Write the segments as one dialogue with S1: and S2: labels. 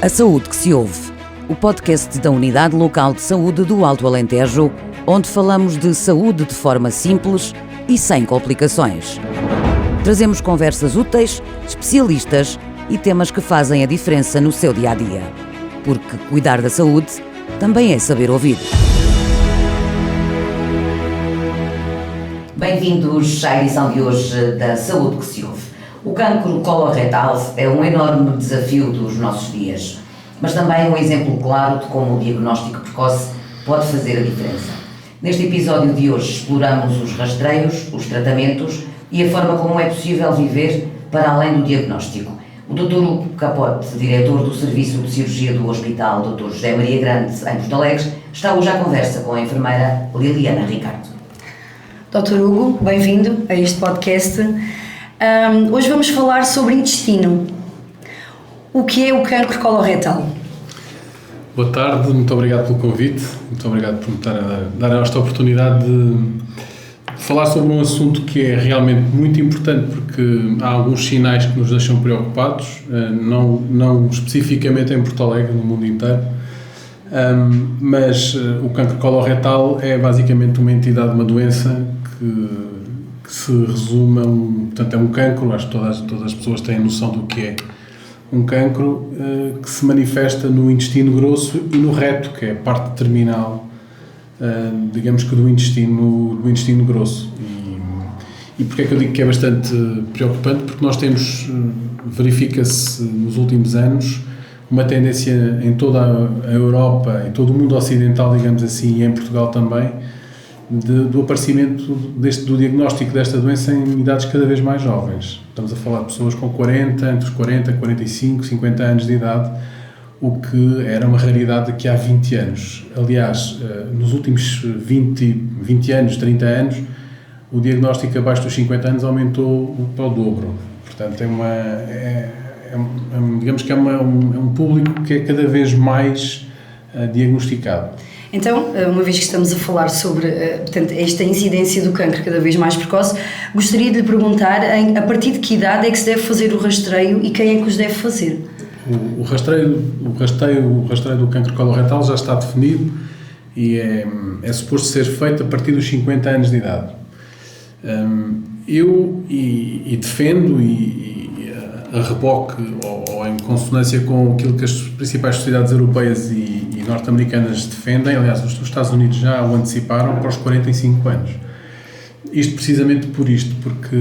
S1: A Saúde que se ouve, o podcast da Unidade Local de Saúde do Alto Alentejo, onde falamos de saúde de forma simples e sem complicações. Trazemos conversas úteis, especialistas e temas que fazem a diferença no seu dia-a-dia. Porque cuidar da saúde também é saber ouvir. Bem-vindos à edição de hoje da Saúde que se ouve. O cancro coloretal é um enorme desafio dos nossos dias, mas também um exemplo claro de como o diagnóstico precoce pode fazer a diferença. Neste episódio de hoje exploramos os rastreios, os tratamentos e a forma como é possível viver para além do diagnóstico. O Dr. Hugo Capote, diretor do Serviço de Cirurgia do Hospital Dr. José Maria Grande, em Porto Alegre, está hoje à conversa com a enfermeira Liliana Ricardo.
S2: Dr. Hugo, bem-vindo a este podcast. Hoje vamos falar sobre intestino. O que é o cancro coloretal?
S3: Boa tarde, muito obrigado pelo convite, muito obrigado por me dar esta oportunidade de falar sobre um assunto que é realmente muito importante, porque há alguns sinais que nos deixam preocupados, não especificamente em Porto Alegre, no mundo inteiro, mas o cancro coloretal é basicamente uma entidade, uma doença que se resume portanto é um cancro, acho que todas as pessoas têm noção do que é um cancro, que se manifesta no intestino grosso e no reto, que é a parte terminal, digamos que do intestino grosso. E porquê é que eu digo que é bastante preocupante? Porque nós temos, verifica-se nos últimos anos, uma tendência em toda a Europa, em todo o mundo ocidental, digamos assim, e em Portugal também, do aparecimento do diagnóstico desta doença em idades cada vez mais jovens. Estamos a falar de pessoas com entre os 40, 45, 50 anos de idade, o que era uma raridade daqui há 20 anos. Aliás, nos últimos 20 anos, 30 anos, o diagnóstico abaixo dos 50 anos aumentou para o dobro. Portanto, digamos que é um público que é cada vez mais diagnosticado.
S2: Então, uma vez que estamos a falar sobre portanto, esta incidência do cancro cada vez mais precoce, gostaria de lhe perguntar a partir de que idade é que se deve fazer o rastreio e quem é que os deve fazer?
S3: O rastreio do cancro coloretal já está definido e é suposto ser feito a partir dos 50 anos de idade. Eu defendo a reboque ou em consonância com aquilo que as principais sociedades europeias e norte-americanas defendem, aliás, os Estados Unidos já o anteciparam para os 45 anos. Isto precisamente porque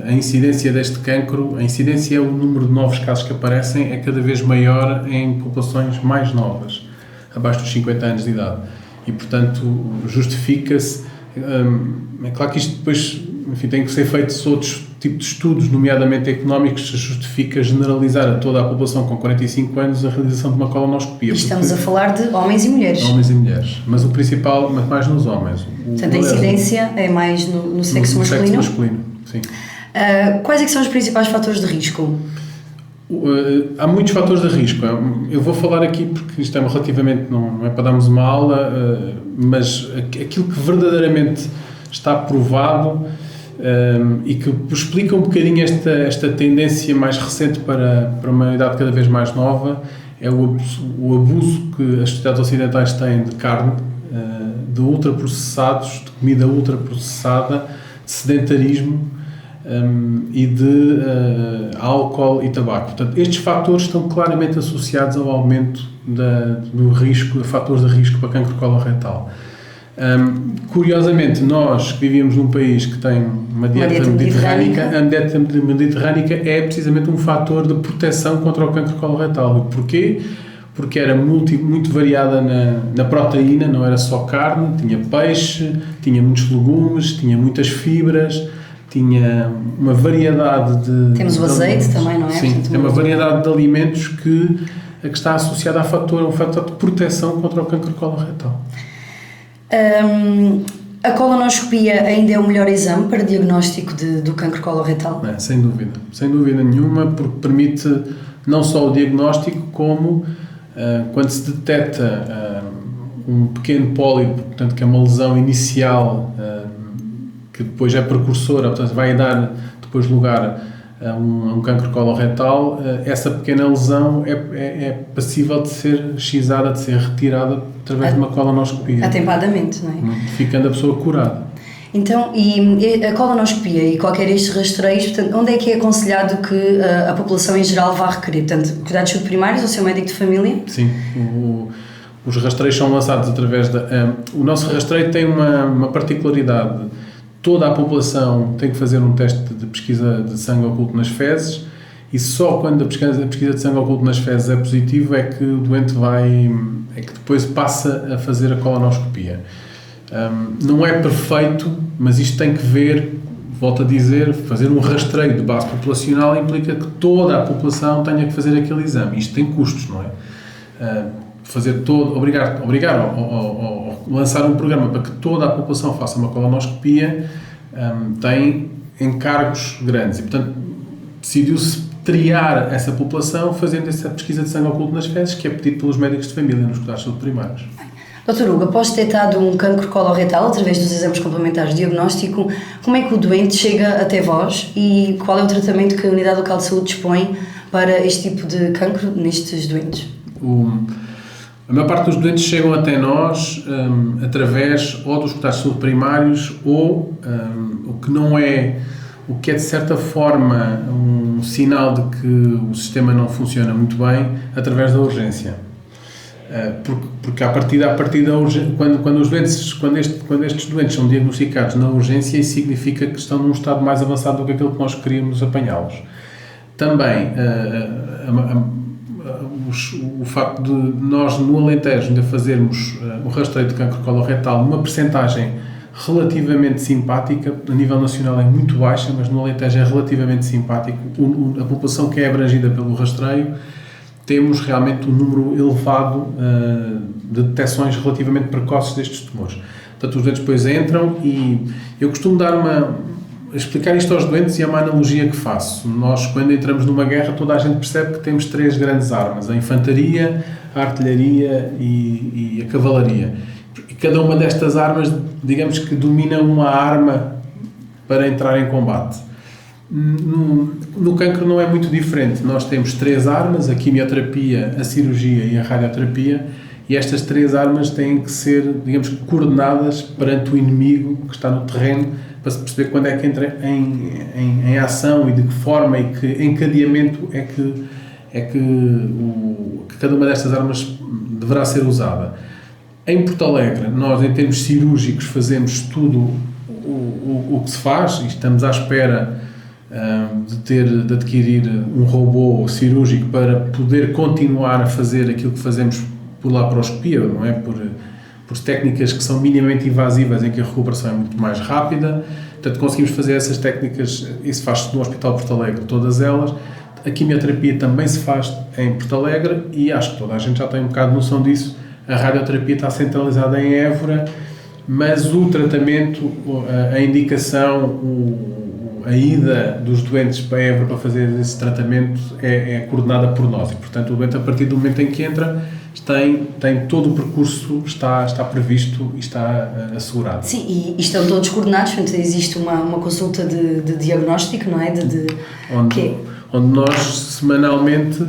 S3: a incidência deste cancro, a incidência é o número de novos casos que aparecem, é cada vez maior em populações mais novas, abaixo dos 50 anos de idade. E, portanto, justifica-se. É claro que isto depois, enfim, tem que ser feitos outros tipos de estudos, nomeadamente económicos, se justifica generalizar a toda a população com 45 anos a realização de uma colonoscopia.
S2: E estamos a falar de homens e mulheres.
S3: Homens e mulheres, mas o principal, mas mais nos homens.
S2: Portanto, a incidência é mais no sexo masculino?
S3: No sexo masculino, sim.
S2: Quais é que são os principais fatores de risco?
S3: Há muitos fatores de risco. Eu vou falar aqui porque isto é relativamente, não é para darmos uma aula, mas aquilo que verdadeiramente está provado e que explica um bocadinho esta tendência mais recente para uma idade cada vez mais nova é o abuso que as sociedades ocidentais têm de carne, de ultraprocessados, de comida ultraprocessada, de sedentarismo e de álcool e tabaco. Portanto, estes fatores estão claramente associados ao aumento do risco, de fatores de risco para cancro coloretal. Curiosamente, nós que vivíamos num país que tem uma dieta mediterrânica, a dieta mediterrânica é precisamente um fator de proteção contra o cancro coloretal. Porquê? Porque era muito variada na proteína, não era só carne, tinha peixe, tinha muitos legumes, tinha muitas fibras, tinha uma variedade de...
S2: Temos o azeite também, não é?
S3: Sim, tem uma variedade de alimentos que está associada a um fator de proteção contra o cancro coloretal.
S2: A colonoscopia ainda é o melhor exame para diagnóstico do cancro coloretal?
S3: Sem dúvida nenhuma, porque permite não só o diagnóstico, como quando se detecta um pequeno pólipo, portanto que é uma lesão inicial que depois é precursora, portanto vai dar depois lugar um cancro coloretal, essa pequena lesão é passível de ser excisada, de ser retirada através de uma colonoscopia.
S2: Atempadamente, não é?
S3: Ficando a pessoa curada.
S2: Então, e a colonoscopia e qualquer estes rastreios, portanto, onde é que é aconselhado que a população em geral vá requerer? Portanto, cuidados de saúde primários, o seu médico de família?
S3: Sim, os rastreios são lançados através o nosso rastreio tem uma particularidade. Toda a população tem que fazer um teste de pesquisa de sangue oculto nas fezes e só quando a pesquisa de sangue oculto nas fezes é positivo é que o doente é que depois passa a fazer a colonoscopia. Não é perfeito, mas isto tem que ver, volto a dizer, fazer um rastreio de base populacional implica que toda a população tenha que fazer aquele exame. Isto tem custos, não é? Obrigar ou lançar um programa para que toda a população faça uma colonoscopia tem encargos grandes e, portanto, decidiu-se triar essa população fazendo essa pesquisa de sangue oculto nas fezes, que é pedido pelos médicos de família nos cuidados de saúde primários.
S2: Dr. Hugo, após detectado um cancro coloretal através dos exames complementares de diagnóstico, como é que o doente chega até vós e qual é o tratamento que a Unidade Local de Saúde dispõe para este tipo de cancro nestes doentes?
S3: A maior parte dos doentes chegam até nós através ou dos cuidados de saúde primários ou o que é de certa forma um sinal de que o sistema não funciona muito bem, através da urgência. Porque a partir da urgência, quando estes doentes são diagnosticados na urgência, isso significa que estão num estado mais avançado do que aquele que nós queríamos apanhá-los. Também o facto de nós no Alentejo ainda fazermos o rastreio de cancro coloretal numa percentagem relativamente simpática, a nível nacional é muito baixa, mas no Alentejo é relativamente simpático, a população que é abrangida pelo rastreio, temos realmente um número elevado de detecções relativamente precoces destes tumores. Portanto, os doentes depois entram e eu costumo explicar isto aos doentes e é uma analogia que faço. Nós, quando entramos numa guerra, toda a gente percebe que temos 3 grandes armas: a infantaria, a artilharia e a cavalaria. E cada uma destas armas, digamos que domina uma arma para entrar em combate. No cancro não é muito diferente. Nós temos 3 armas: a quimioterapia, a cirurgia e a radioterapia, e estas 3 armas têm que ser, digamos, coordenadas perante o inimigo que está no terreno, para se perceber quando é que entra em ação e de que forma e que encadeamento é que cada uma destas armas deverá ser usada. Em Porto Alegre, nós, em termos cirúrgicos, fazemos tudo o que se faz e estamos à espera de adquirir um robô cirúrgico para poder continuar a fazer aquilo que fazemos por laparoscopia, não é? Por técnicas que são minimamente invasivas, em que a recuperação é muito mais rápida. Portanto, conseguimos fazer essas técnicas, isso faz-se no Hospital de Porto Alegre, todas elas. A quimioterapia também se faz em Porto Alegre e acho que toda a gente já tem um bocado de noção disso. A radioterapia está centralizada em Évora, mas o tratamento, a indicação, a ida dos doentes para Évora para fazer esse tratamento é coordenada por nós e, portanto, o doente, a partir do momento em que entra, tem todo o percurso, está previsto e está assegurado.
S2: Sim, e estão todos coordenados, portanto, existe uma consulta de diagnóstico, não é?
S3: Onde nós, semanalmente,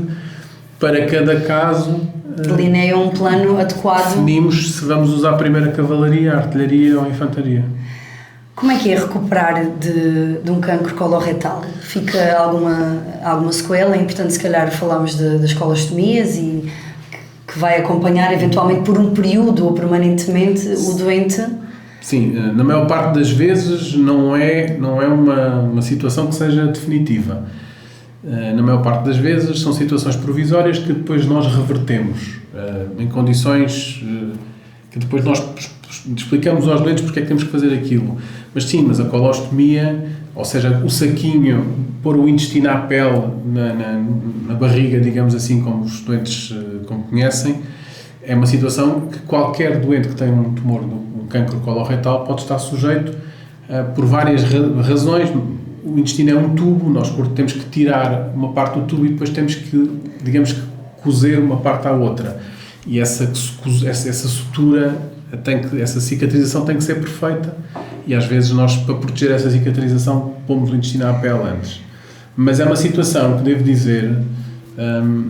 S3: para cada caso,
S2: delineiam um plano adequado.
S3: Definimos se vamos usar primeiro a cavalaria, a artilharia ou a infantaria.
S2: Como é que é recuperar de um cancro coloretal? Fica alguma sequela? É importante, se calhar, falarmos das colostomias e que vai acompanhar eventualmente por um período ou permanentemente o doente?
S3: Sim, na maior parte das vezes não é uma situação que seja definitiva. Na maior parte das vezes são situações provisórias que depois nós revertemos em condições que depois nós explicamos aos doentes porque é que temos que fazer aquilo. Mas a colostomia, ou seja, o saquinho, pôr o intestino à pele na barriga, digamos assim, como os doentes como conhecem, é uma situação que qualquer doente que tem um tumor um cancro coloretal pode estar sujeito por várias razões. O intestino é um tubo, nós temos que tirar uma parte do tubo e depois temos que, digamos que, cozer uma parte à outra. E essa sutura, essa cicatrização tem que ser perfeita e às vezes nós, para proteger essa cicatrização, pomos o intestino à pele antes. Mas é uma situação que, devo dizer,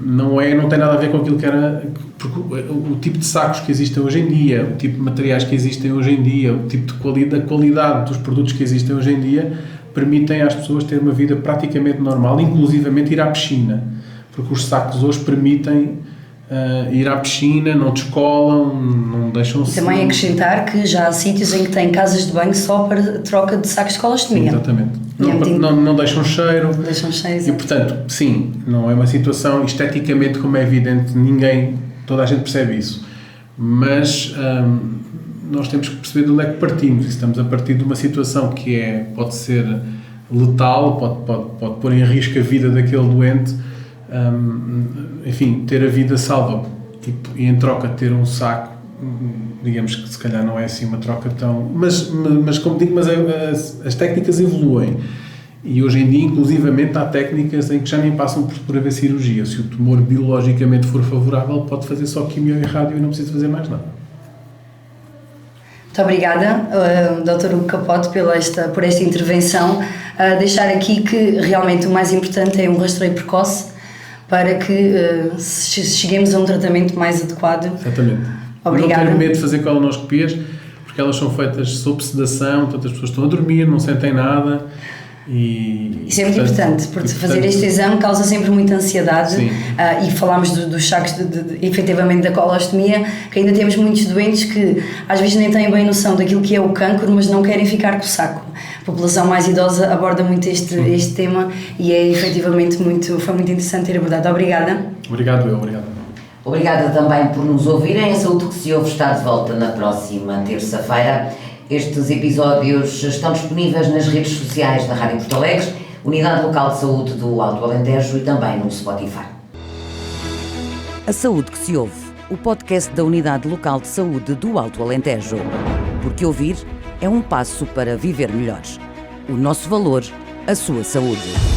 S3: não tem nada a ver com aquilo que era, porque o tipo de sacos que existem hoje em dia, o tipo de materiais que existem hoje em dia, o tipo de qualidade dos produtos que existem hoje em dia, permitem às pessoas ter uma vida praticamente normal, inclusivamente ir à piscina, porque os sacos hoje permitem ir à piscina, não descolam, não deixam...
S2: E também acrescentar que já há sítios em que têm casas de banho só para troca de sacos de colostomia.
S3: Exatamente. Não deixam cheiro.
S2: Deixam cheiro,
S3: e portanto, sim, não é uma situação esteticamente, como é evidente, toda a gente percebe isso, mas nós temos que perceber de onde é que partimos. Estamos a partir de uma situação que pode ser letal, pode pôr em risco a vida daquele doente, enfim, ter a vida salva, e em troca ter um saco, digamos que se calhar não é assim uma troca tão... Mas como digo, as técnicas evoluem, e hoje em dia, inclusivamente, há técnicas em que já nem passam por haver cirurgia. Se o tumor biologicamente for favorável, pode fazer só quimio e rádio e não precisa fazer mais nada.
S2: Muito obrigada, Dr. Hugo Capote, por esta intervenção. Deixar aqui que realmente o mais importante é um rastreio precoce para que cheguemos a um tratamento mais adequado.
S3: Exatamente.
S2: Obrigada.
S3: Não ter medo de fazer colonoscopias, porque elas são feitas sob sedação, portanto as pessoas estão a dormir, não sentem nada.
S2: Isso é muito importante, porque fazer este exame causa sempre muita ansiedade. E falámos dos sacos efetivamente da colostomia, que ainda temos muitos doentes que às vezes nem têm bem noção daquilo que é o cancro, mas não querem ficar com o saco. A população mais idosa aborda muito este tema e efetivamente foi muito interessante ter abordado. Obrigada.
S3: Obrigado.
S1: Obrigada também por nos ouvirem. A Saúde que se ouve está de volta na próxima terça-feira. Estes episódios estão disponíveis nas redes sociais da Rádio Porto Alegre, Unidade Local de Saúde do Alto Alentejo, e também no Spotify. A Saúde que se ouve, o podcast da Unidade Local de Saúde do Alto Alentejo. Porque ouvir é um passo para viver melhor. O nosso valor, a sua saúde.